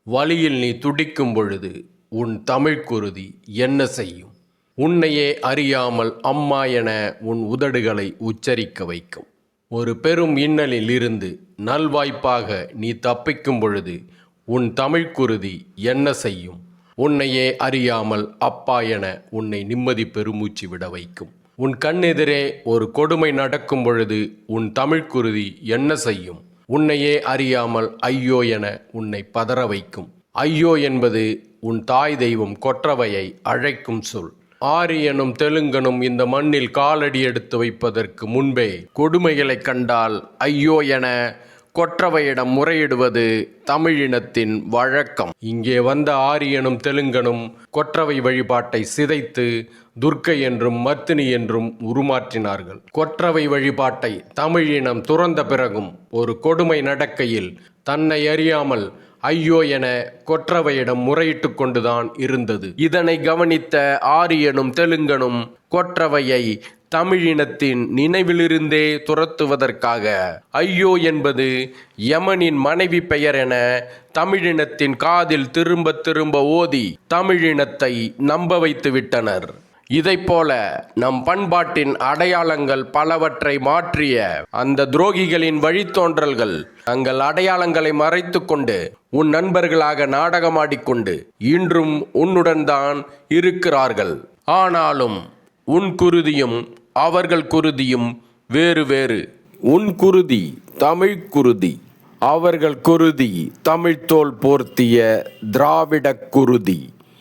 வலியில் நீ துடிக்கும் பொழுது உன் தமிழ் குருதி என்ன செய்யும்? உன்னையே அறியாமல் அம்மா என உன் உதடுகளை உச்சரிக்க வைக்கும். ஒரு பெரும் இன்னலில் இருந்து நல்வாய்ப்பாக நீ தப்பிக்கும் பொழுது உன் தமிழ் குருதி என்ன செய்யும்? உன்னையே அறியாமல் அப்பா என உன்னை நிம்மதி பெருமூச்சு விட வைக்கும். உன் கண்ணெதிரே ஒரு கொடுமை நடக்கும் பொழுது உன் தமிழ் குருதி என்ன செய்யும்? உன்னையே அறியாமல் ஐயோ என உன்னை பதற வைக்கும். ஐயோ என்பது உன் தாய் தெய்வம் கொற்றவையை அழைக்கும் சொல். ஆரியனும் தெலுங்கனும் இந்த மண்ணில் காலடி எடுத்து வைப்பதற்கு முன்பே கொடுமைகளை கண்டால் ஐயோ என கொற்றவையிடம் முறையிடுவது தமிழினத்தின் வழக்கம். இங்கே வந்த ஆரியனும் தெலுங்கனும் கொற்றவை வழிபாட்டை சிதைத்து துர்க்கை என்றும் மர்த்தினி என்றும் உருமாற்றினார்கள். கொற்றவை வழிபாட்டை தமிழினம் துறந்த பிறகும் ஒரு கொடுமை நடக்கையில் தன்னை அறியாமல் ஐயோ என கொற்றவையிடம் முறையிட்டு கொண்டுதான் இருந்தது. இதனை கவனித்த ஆரியனும் தெலுங்கனும் கொற்றவையை தமிழினத்தின் நினைவிலிருந்தே துரத்துவதற்காக ஐயோ என்பது யமனின் மனைவி பெயர் என தமிழினத்தின் காதில் திரும்ப திரும்ப ஓதி தமிழினத்தை நம்ப வைத்து விட்டனர். இதைப்போல நம் பண்பாட்டின் அடையாளங்கள் பலவற்றை மாற்றிய அந்த துரோகிகளின் வழித்தோன்றல்கள் தங்கள் அடையாளங்களை மறைத்து கொண்டு உன் நண்பர்களாக நாடகமாடிக்கொண்டு இன்றும் உன்னுடன் தான் இருக்கிறார்கள். ஆனாலும் உன் குருதியும் அவர்கள் குருதியும் வேறு வேறு. உன் குருதி தமிழ் குருதி, அவர்கள் குருதி தமிழ்த்தோல் போர்த்திய திராவிட குருதி.